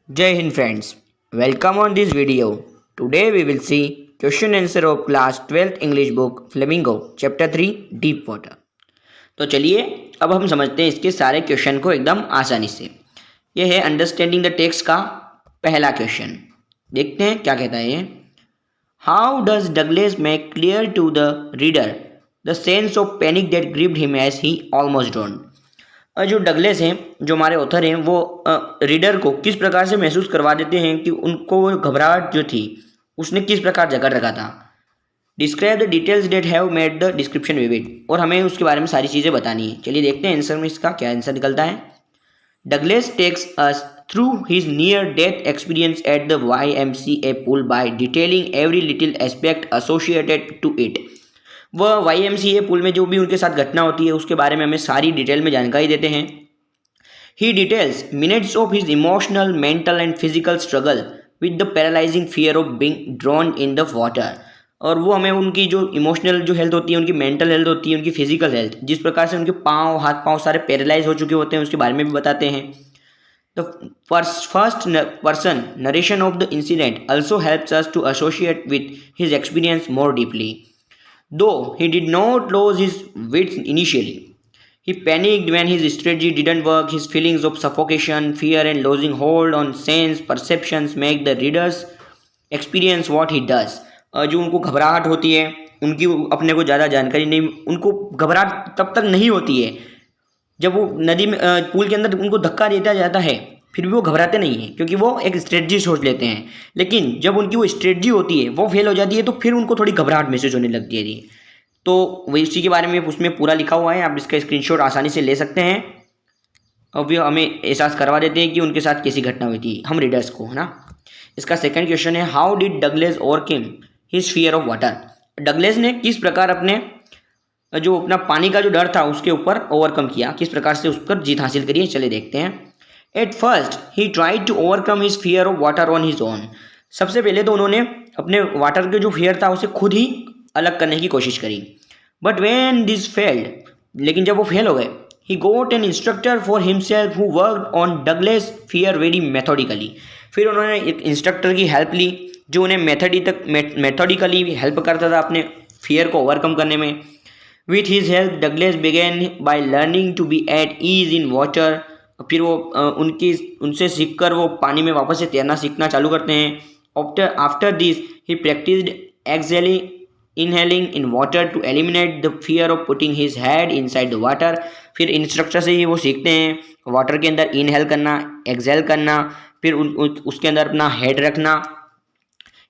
Jai Hind friends, welcome on this video. Today we will see question answer of class 12th English book Flamingo chapter 3 Deep Water. तो चलिए अब हम समझते हैं इसके सारे क्वेश्चन को एकदम आसानी से। यह है अंडरस्टैंडिंग द टेक्स्ट का पहला क्वेश्चन। देखते हैं क्या कहता है ये। How does Douglas make clear to the reader the sense of panic that gripped him as he almost drowned. जो डगलेस हैं, जो हमारे ऑथर हैं, वो रीडर को किस प्रकार से महसूस करवा देते हैं कि उनको वो घबराहट जो थी उसने किस प्रकार जकड़ रखा था। Describe the details that have made the description vivid, और हमें उसके बारे में सारी चीज़ें बतानी है। चलिए देखते हैं आंसर में इसका क्या आंसर निकलता है। Douglas takes us through his near death experience at the YMCA pool by detailing every little aspect associated to it. वह YMCA पुल में जो भी उनके साथ घटना होती है उसके बारे में हमें सारी डिटेल में जानकारी देते हैं। He details minutes of his emotional, mental and physical struggle with the paralysing fear of being drawn in the water. और वो हमें उनकी जो इमोशनल जो हेल्थ होती है, उनकी मेंटल हेल्थ होती है, उनकी फिजिकल हेल्थ, जिस प्रकार से उनके हाथ पाँव सारे पैरालाइज हो चुके होते हैं उसके बारे में भी बताते हैं। The first person narration of the incident also helps us to associate with his experience more deeply. Though he did not lose his wits initially, he panicked when his strategy didn't work. His feelings of suffocation, fear, and losing hold on sense perceptions make the readers experience what he does. जो उनको घबराहट होती है, उनकी अपने को ज़्यादा जानकारी नहीं, उनको घबराहट तब तक नहीं होती है जब वो नदी में पूल के अंदर उनको धक्का देता जाता है, फिर भी वो घबराते नहीं हैं क्योंकि वो एक स्ट्रेटजी सोच लेते हैं। लेकिन जब उनकी वो स्ट्रेटजी होती है वो फेल हो जाती है तो फिर उनको थोड़ी घबराहट महसूस होने लगती है। तो वही उसी के बारे में उसमें पूरा लिखा हुआ है, आप इसका स्क्रीनशॉट आसानी से ले सकते हैं। और वे हमें एहसास करवा देते हैं कि उनके साथ कैसी घटना हुई थी, हम रीडर्स को, है ना। इसका सेकंड क्वेश्चन है, how did Douglas overcome his fear of water. Douglas ने किस प्रकार अपने जो अपना पानी का जो डर था उसके ऊपर ओवरकम किया, किस प्रकार से उस पर जीत हासिल करी है। चले देखते हैं। At first he tried to overcome his fear of water on his own. सबसे पहले तो उन्होंने अपने वाटर के जो फियर था उसे खुद ही अलग करने की कोशिश करी। बट व्हेन दिस फेल्ड, लेकिन जब वो फेल हो गए, he got an instructor for himself who worked on Douglas fear very methodically. फिर उन्होंने एक इंस्ट्रक्टर की हेल्प ली जो उन्हें मेथोडिकली हेल्प करता था अपने फियर को ओवरकम करने में। With his help, Douglas began by learning to be at ease in water. फिर वो उनसे सीखकर वो पानी में वापस से तैरना सीखना चालू करते हैं। After this, he practiced inhaling in water to eliminate the fear of putting his head inside the water. फिर इंस्ट्रक्टर से ही वो सीखते हैं वाटर के अंदर इनहेल करना, एक्सहेल करना, फिर उसके अंदर अपना हेड रखना।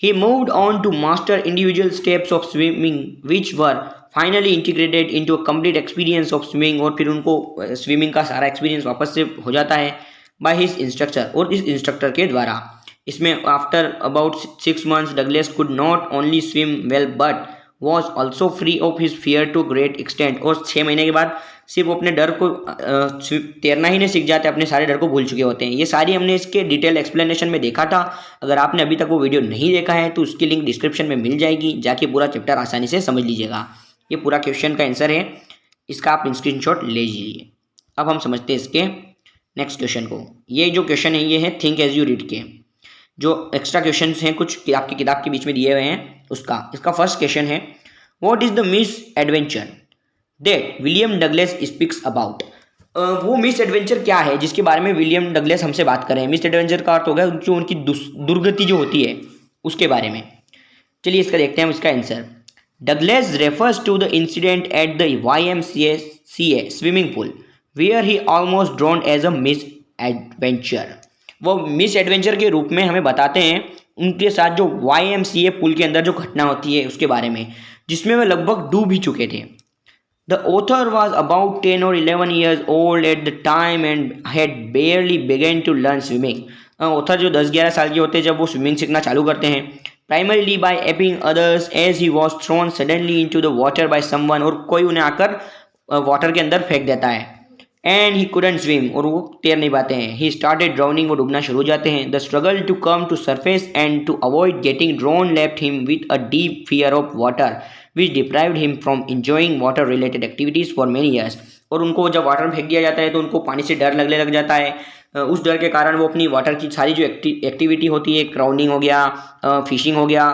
He moved on to master individual steps of swimming, which were finally integrated into a complete experience of swimming. और फिर उनको स्विमिंग का सारा एक्सपीरियंस वापस से हो जाता है by his instructor, और इस इंस्ट्रक्टर के द्वारा। इसमें after about 6 months Douglas could not only swim well but was also free of his fear to great extent. और 6 महीने के बाद सिर्फ वो अपने डर को तैरना ही नहीं सीख जाते, अपने सारे डर को भूल चुके होते हैं। ये सारी हमने इसके डिटेल एक्सप्लेनेशन में देखा था। अगर आपने अभी तक वो वीडियो नहीं देखा है तो उसकी लिंक डिस्क्रिप्शन में मिल जाएगी, जाके पूरा चैप्टर आसानी से समझ लीजिएगा। ये पूरा क्वेश्चन का आंसर है, इसका आप स्क्रीनशॉट ले लीजिए। अब हम समझते हैं इसके नेक्स्ट क्वेश्चन को। ये जो क्वेश्चन है ये है थिंक एज यू रीड के, जो एक्स्ट्रा क्वेश्चन हैं कुछ आपकी किताब के बीच में दिए हुए हैं उसका। इसका फर्स्ट क्वेश्चन है, what is the miss adventure that William Douglas speaks about. वो मिस एडवेंचर क्या है जिसके बारे में विलियम डगलेस हमसे बात कर रहे हैं। मिस एडवेंचर का अर्थ होगा जो उनकी दुर्गति जो होती है उसके बारे में। चलिए इसका देखते हैं इसका answer. Douglas refers to the incident at the YMCA swimming pool where he almost drowned as a misadventure. वो मिस एडवेंचर के रूप में हमें बताते हैं उनके साथ जो YMCA पुल के अंदर जो घटना होती है उसके बारे में, जिसमें वे लगभग डूब ही चुके थे। The author was about 10 or 11 years old at the time and had barely begun to learn swimming. Author जो 10-11 साल के होते हैं जब वो स्विमिंग सीखना चालू करते हैं। Primarily by aping others as he was thrown suddenly into the water by someone, और कोई उन्हें आकर वाटर के अंदर फेंक देता है। And he couldn't swim, और वो तैर नहीं पाते हैं। He started drowning, वो डूबना शुरू हो जाते हैं। The struggle to come to surface and to avoid getting drowned left him with a deep fear of water, which deprived him from enjoying water related activities for many years. और उनको जब water में फेंक दिया जाता है तो उनको पानी से डर लगने लग जाता है, उस डर के कारण वो अपनी वाटर की सारी जो एक्टिविटी होती है, क्राउनिंग हो गया, फिशिंग हो गया,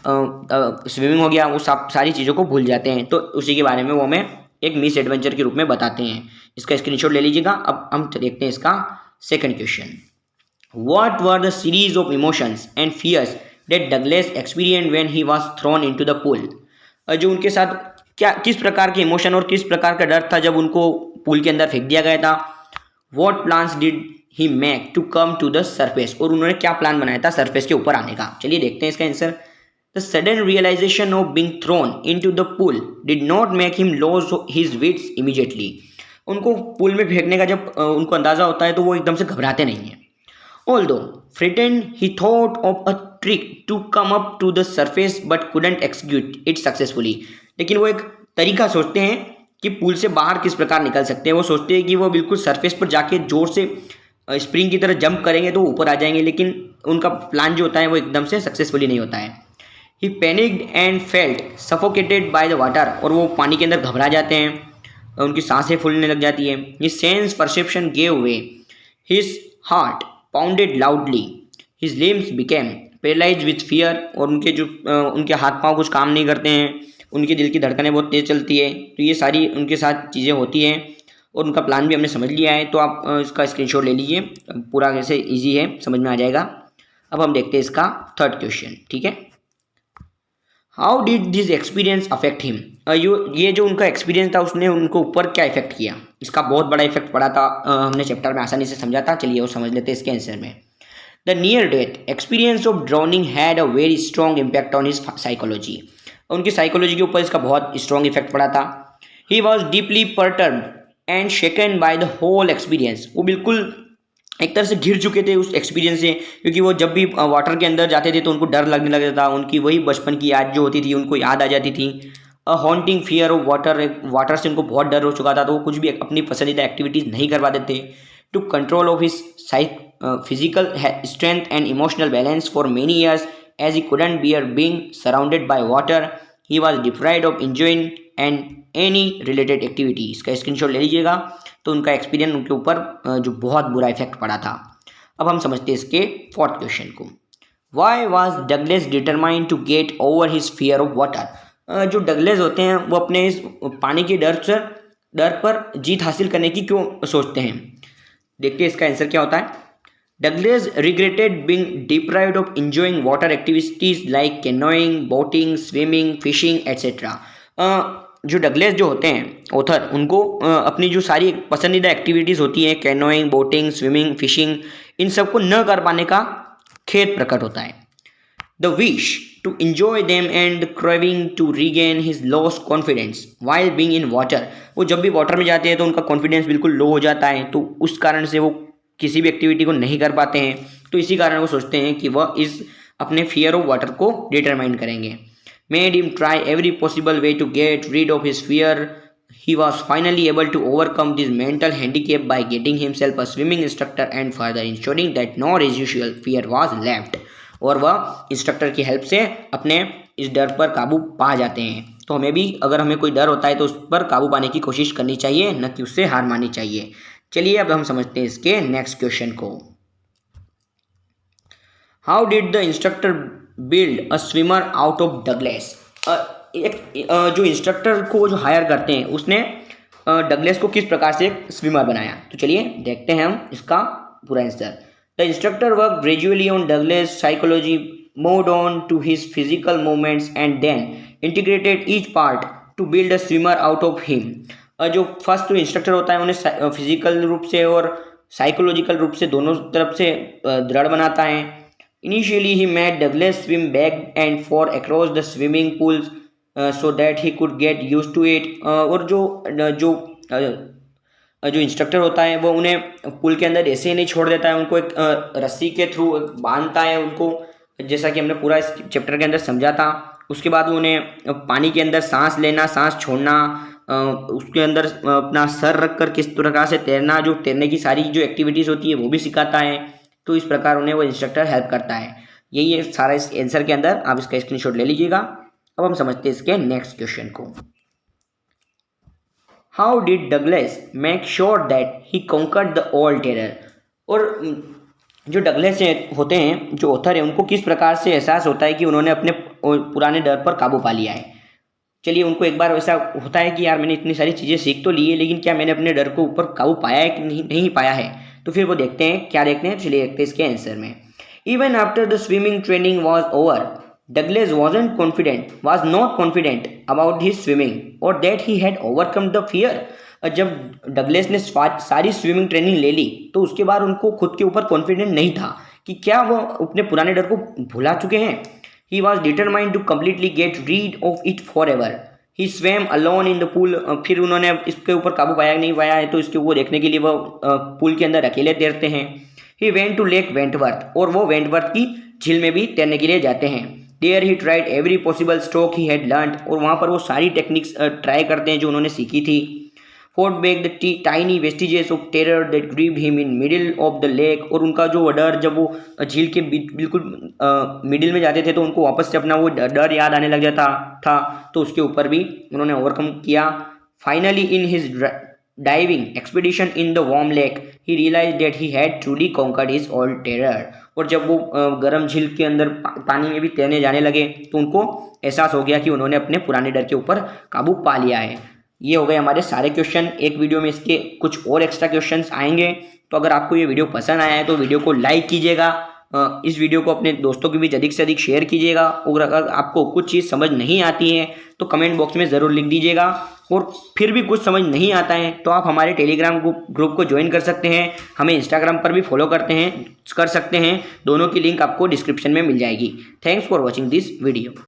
स्विमिंग हो गया, वो सारी चीज़ों को भूल जाते हैं। तो उसी के बारे में वो हमें एक मिस एडवेंचर के रूप में बताते हैं। इसका स्क्रीनशॉट ले लीजिएगा। अब हम देखते हैं इसका second question. What were the series of emotions and fears that Douglas experienced when he was thrown into the pool? जो उनके साथ किस प्रकार के इमोशन और किस प्रकार का डर था जब उनको पूल के अंदर फेंक दिया गया था। What plans did he make to come to the surface? और उन्होंने क्या प्लान बनाया था सरफेस के ऊपर आने का। चलिए देखते हैं इसका answer. The sudden realization of being thrown into the pool did not make him lose his wits immediately. उनको पूल में फेंकने का जब उनको अंदाजा होता है तो वो एकदम से घबराते नहीं हैं। Although frightened, he thought of a trick to come up to the surface but couldn't execute it successfully. लेकिन वो एक तरीका सोचते हैं कि पूल से बाहर किस प्रकार निकल सकते हैं। वो सोचते हैं कि वो बिल्कुल सरफेस पर जाके जोर से स्प्रिंग की तरह जंप करेंगे तो ऊपर आ जाएंगे, लेकिन उनका प्लान जो होता है वो एकदम से सक्सेसफुली नहीं होता है। He panicked and felt suffocated by the water. और वो पानी के अंदर घबरा जाते हैं, उनकी सांसें फूलने लग जाती है। His sense perception gave way. His heart pounded loudly. His limbs became paralyzed with fear. और उनके हाथ पांव कुछ काम नहीं करते हैं, उनके दिल की धड़कनें बहुत तेज़ चलती है। तो ये सारी उनके साथ चीज़ें होती हैं और उनका प्लान भी हमने समझ लिया है। तो आप इसका स्क्रीनशॉट ले लीजिए, पूरा कैसे ईजी है, समझ में आ जाएगा। अब हम देखते हैं इसका थर्ड क्वेश्चन। ठीक है, how did this experience affect him? ये जो उनका एक्सपीरियंस था उसने उनको ऊपर क्या इफेक्ट किया। इसका बहुत बड़ा इफेक्ट पड़ा था, हमने चैप्टर में आसानी से समझा था। चलिए वो समझ लेते हैं इसके आंसर में। The near death experience of drowning had a very strong impact on his psychology. उनकी साइकोलॉजी के ऊपर इसका बहुत स्ट्रॉन्ग इफेक्ट पड़ा था। He was deeply perturbed and shaken by the whole experience. वो बिल्कुल एक तरह से घिर चुके थे उस एक्सपीरियंस से, क्योंकि वो जब भी वाटर के अंदर जाते थे तो उनको डर लगने लगता था। उनकी वही बचपन की याद जो होती थी उनको याद आ जाती थी। A haunting fear of water, water से उनको बहुत डर हो चुका था, तो वो कुछ भी अपनी पसंदीदा एक्टिविटीज़ नहीं कर पाते थे। To control of his physical strength and emotional balance for many years as he couldn't bear being surrounded by water, he was deprived of enjoying and any related activity. इसका स्क्रीनशॉट ले लीजिएगा। तो उनका experience उनके ऊपर जो बहुत बुरा इफेक्ट पड़ा था। अब हम समझते हैं इसके फोर्थ क्वेश्चन को। Why was Douglas determined to get over his fear of water? जो डगलेस होते हैं वो अपने इस पानी के डर पर जीत हासिल करने की क्यों सोचते हैं। देखते हैं इसका आंसर क्या होता है। Douglas regretted being deprived of enjoying water activities like canoeing, boating, swimming, fishing etcetera. जो डगलेस जो होते हैं ऑथर, उनको अपनी जो सारी पसंदीदा एक्टिविटीज़ होती हैं, कैनोइंग, बोटिंग, स्विमिंग, फिशिंग, इन सब को न कर पाने का खेद प्रकट होता है। The wish to enjoy them and craving to regain his lost confidence while being in water. वो जब भी वाटर में जाते हैं तो उनका कॉन्फिडेंस बिल्कुल लो हो जाता है, तो उस कारण से वो किसी भी एक्टिविटी को नहीं कर पाते हैं। तो इसी कारण वो सोचते हैं कि वह इस अपने फियर ऑफ वाटर को डिटरमाइन करेंगे। Made him try every possible way to get rid of his fear. He was finally able to overcome this mental handicap by getting himself a swimming instructor and further ensuring that no residual fear was left. और वह instructor की help से अपने इस डर पर काबू पा जाते हैं। तो हमें भी अगर हमें कोई डर होता है तो उस पर काबू पाने की कोशिश करनी चाहिए, न कि उससे हार माननी चाहिए। चलिए अब हम समझते हैं इसके नेक्स्ट क्वेश्चन को। How did the instructor build a swimmer out of Douglas? जो इंस्ट्रक्टर को जो हायर करते हैं उसने डगलेस को किस प्रकार से एक स्विमर बनाया। तो चलिए देखते हैं हम इसका पूरा answer. The instructor work gradually on Douglas psychology, moved on to his physical movements and then integrated each part to build a swimmer out of him. जो फर्स्ट इंस्ट्रक्टर होता है उन्हें फिजिकल रूप से और साइकोलॉजिकल रूप से दोनों तरफ से दृढ़ बनाता है। Initially, he made Douglas swim back and forth across the swimming pools so that he could get used to it. और जो इंस्ट्रक्टर होता है वो उन्हें पूल के अंदर ऐसे ही नहीं छोड़ देता है, उनको एक रस्सी के थ्रू बांधता है उनको, जैसा कि हमने पूरा इस चैप्टर के अंदर समझा था। उसके बाद उन्हें पानी के अंदर सांस लेना, सांस छोड़ना, उसके अंदर अपना सर रख कर किस प्रकार से तैरना, जो तैरने की सारी जो एक्टिविटीज़ होती है वो भी सिखाता है। तो इस प्रकार उन्हें वो इंस्ट्रक्टर हेल्प करता है। यही है सारा इस आंसर के अंदर, आप इसका स्क्रीनशॉट ले लीजिएगा। अब हम समझते हैं इसके नेक्स्ट क्वेश्चन को। How did Douglas make sure that he conquered the all terror? और जो डगलस होते हैं, जो ऑथर है, उनको किस प्रकार से एहसास होता है कि उन्होंने अपने पुराने डर पर काबू पा लिया है। चलिए, उनको एक बार वैसा होता है कि यार मैंने इतनी सारी चीज़ें सीख तो ली है, लेकिन क्या मैंने अपने डर को ऊपर काबू पाया है कि नहीं पाया है। तो फिर वो देखते हैं, क्या देखते हैं, चलिए देखते हैं इसके आंसर में। Even after the swimming training was over, Douglas was not confident about his swimming or that he had overcome the fear। जब डगलस ने सारी स्विमिंग ट्रेनिंग ले ली तो उसके बाद उनको खुद के ऊपर कॉन्फिडेंट नहीं था कि क्या वो अपने पुराने डर को भुला चुके हैं। He was determined to completely get rid of it forever। He swam alone in the pool। फिर उन्होंने इसके ऊपर काबू पाया नहीं पाया है तो इसके वो देखने के लिए वो पूल के अंदर अकेले तैरते हैं। He went to Lake Wentworth, और वो वेंटवर्थ की झील में भी तैरने के लिए जाते हैं। There he tried every possible stroke he had learned, और वहाँ पर वो सारी टेक्निक्स ट्राई करते हैं जो उन्होंने सीखी थी। Fought back the tiny vestiges of terror that gripped him in middle of the lake। और उनका जो डर, जब वो झील के बिल्कुल मिडिल में जाते थे तो उनको वापस से अपना वो डर याद आने लग जाता था, तो उसके ऊपर भी उन्होंने ओवरकम किया। Finally in his diving expedition in the warm lake he realise that he had truly conquered his old terror. और जब वो गर्म झील के अंदर पानी में भी तैरने जाने लगे तो उनको एहसास हो गया कि उन्होंने अपने पुराने डर के ऊपर काबू पा लिया है। ये हो गए हमारे सारे क्वेश्चन। एक वीडियो में इसके कुछ और एक्स्ट्रा क्वेश्चंस आएंगे। तो अगर आपको ये वीडियो पसंद आया है तो वीडियो को लाइक कीजिएगा, इस वीडियो को अपने दोस्तों के बीच अधिक से अधिक शेयर कीजिएगा। और अगर आपको कुछ चीज़ समझ नहीं आती है तो कमेंट बॉक्स में ज़रूर लिख दीजिएगा। और फिर भी कुछ समझ नहीं आता है तो आप हमारे टेलीग्राम ग्रुप को ज्वाइन कर सकते हैं, हमें इंस्टाग्राम पर भी फॉलो कर सकते हैं। दोनों की लिंक आपको डिस्क्रिप्शन में मिल जाएगी। Thanks for watching this video.